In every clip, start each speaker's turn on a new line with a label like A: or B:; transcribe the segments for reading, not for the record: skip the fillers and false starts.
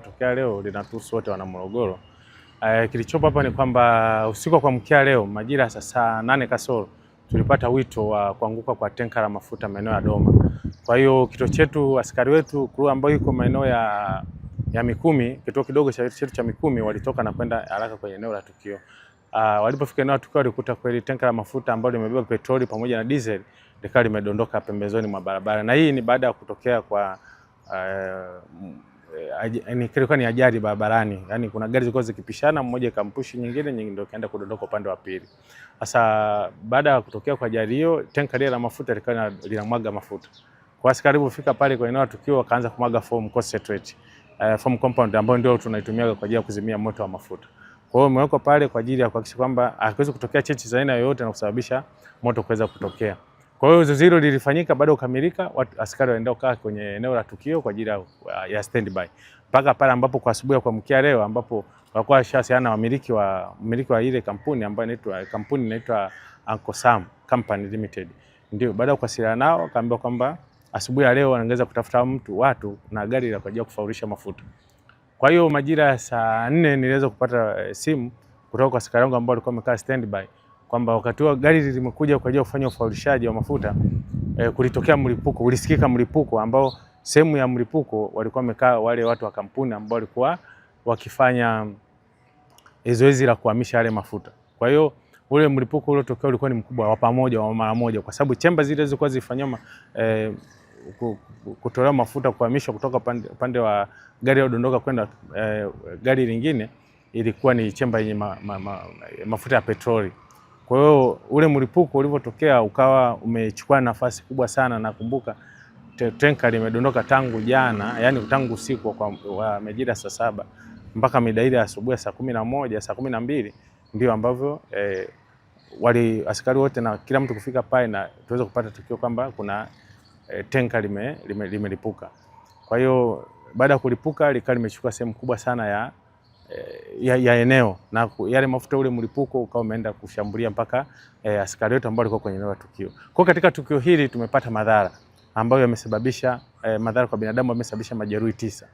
A: Kutokea leo linatuhusu wote wana Morogoro. Kilichopo hapa ni kwamba usiku wa kuamkia leo majira saa 8 kasoro tulipata wito wa kuanguka kwa tenka la mafuta maeneo ya Doma. Kwa hiyo kituo chetu, askari wetu crew ambayo iko maeneo ya Mikumi, kituo kidogo chetu cha Mikumi, walitoka na kwenda haraka kwenye eneo la tukio. Walipofika eneo la tukio walikuta kweli tenka la mafuta ambalo limebeba petroli pamoja na diesel likawa limedondoka pembezoni mwa barabara, na hii ni baada ya kutokea kwa ilikuwa ni ajali barabarani. Yaani kuna gari zilikuwa zikipishana, mmoja ikampushi nyingine ndio kaenda kudondoka upande wa pili. Sasa baada ya kutokea kwa ajali hiyo, tenka lile la mafuta likawa linamwaga mafuta. Kwa askari walipofika pale kwa eneo la tukio wakaanza kumwaga foam concentrate, foam compound ambayo ndio tunaitumia kwa ajili ya kuzimia moto wa mafuta. Kwa hiyo imewekwa pale kwa ajili ya kuhakikisha kwamba hakuwezi kutokea chechi za aina yoyote na kusababisha moto kuweza kutokea. Kwa hiyo zoezi hilo lilifanyika, baada ya kukamilika askari waenda kukaa kwenye eneo la tukio kwa ajili ya standby. Mpaka pale ambapo kwa asubuhi ya kuamkia leo ambapo walikuwa washasiana mmiliki wa ile kampuni ambayo inaitwa Uncle Sam Company Limited. Ndio baada ya kuwasiliana nao akaambiwa kwamba asubuhi ya leo wanaanza kutafuta watu na gari la kwa ajili ya kufaurisha mafuta. Kwa hiyo majira ya saa 4 niliweza kupata simu kutoka kwa askari wangu ambao walikuwa wamekaa standby kwamba wakati huo gari limekuja kwa ajili ya kufanya ufaurishaji wa mafuta, kulitokea mlipuko, ulisikika mlipuko ambao sehemu ya mlipuko walikuwa wamekaa wale watu wa kampuni ambao walikuwa wakifanya zoezi la kuhamisha yale mafuta. Kwa hiyo ule mlipuko uliotokea ulikuwa ni mkubwa wa pamoja wa mara moja, kwa sababu chemba zile zilikuwa zifanywa kutolewa mafuta kuhamishwa kutoka pande wa gari iliyodondoka kwenda gari lingine, ilikuwa ni chemba yenye mafuta ya petroli. Kwa hiyo ule mlipuko ulipotokea ukawa umechukua nafasi kubwa sana. Nakumbuka tenka limedondoka tangu jana, yani tangu usiku wa majira saa 7 mpaka mida ile asubuhi saa 11, saa 12 ndio ambavyo askari wote na kila mtu kufika pale na tuweza kupata tukio kwamba kuna tenka limelipuka. Kwa hiyo baada ya kulipuka likawa limechukua sehemu kubwa sana ya eneo, na yale mafuta ule mlipuko ukawa umeenda kushambulia mpaka askari wetu ambao walikuwa kwenye eneo la tukio. Kwa katika tukio hili tumepata madhara ambayo yamesababisha madhara kwa binadamu, yamesababisha majeruhi 9.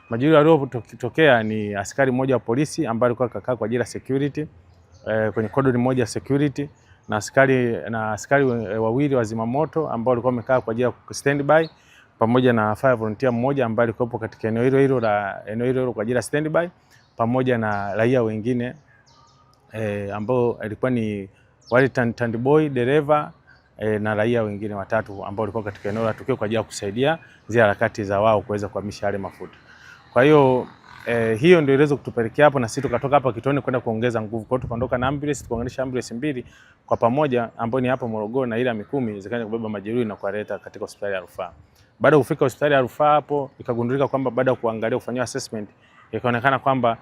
A: Majeruhi waliotokea ni askari mmoja wa polisi ambaye alikuwa kakaa kwa ajili ya security kwenye cordon moja security, na askari wawili wa zimamoto ambao walikuwa wamekaa kwa ajili ya standby, pamoja na fire volunteer mmoja ambaye alikuwa katika eneo hilo kwa ajili ya standby, pamoja na raia wengine ambao alikuwa ni wale tandboy dereva na raia wengine 3 ambao walikuwa katika eneo la tukio kwa ajili ya kusaidia zile harakati za wao kuweza kuhamisha yale mafuta. Kwa hiyo hiyo ndio iliweza kutupelekea hapo, na sisi tukatoka hapa kituoni kwenda kuongeza nguvu. Kwa hiyo tukaondoka na ambulance, tukaunganisha ambulance 2 kwa pamoja ambao ni hapa Morogoro na ile Mikumi, zikaanza kubeba majeruhi na kuwaleta katika hospitali ya rufaa. Baada ya kufika hospitali ya rufaa hapo ikagundulika kwamba baada ya kuangalia kufanywa assessment ikaonekana kwamba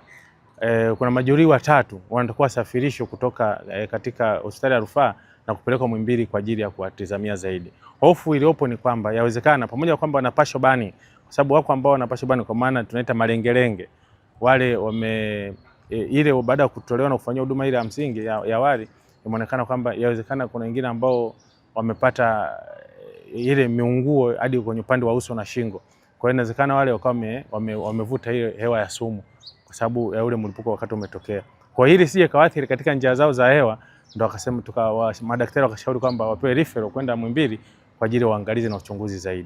A: kuna majeruhi 3 wanatakiwa wasafirishwe kutoka katika hospitali ya rufaa na kupelekwa Muhimbili kwa ajili ya kuwatizamia zaidi. Hofu iliyopo ni kwamba yawezekana pamoja na kwamba wanapashwa bani, kwa sababu wako ambao wanapashwa bani kwa maana tunaita malengelenge, wale ile baada ya kutolewa na kufanyia huduma ile ya msingi ya awali, imeonekana kwamba yawezekana kuna wengine ambao wamepata ile miunguo hadi kwenye upande wa uso na shingo. Kwa hiyo inawezekana wale wakawa wamevuta ile hewa ya sumu kwa sababu ya ule mlipuko wakati umetokea. Kwa hili sije kawaathiri katika njia zao za hewa, ndio akasema madaktari wakashauri kwamba wapewe referral kwenda Muhimbili kwa ajili ya uangalizi na uchunguzi zaidi.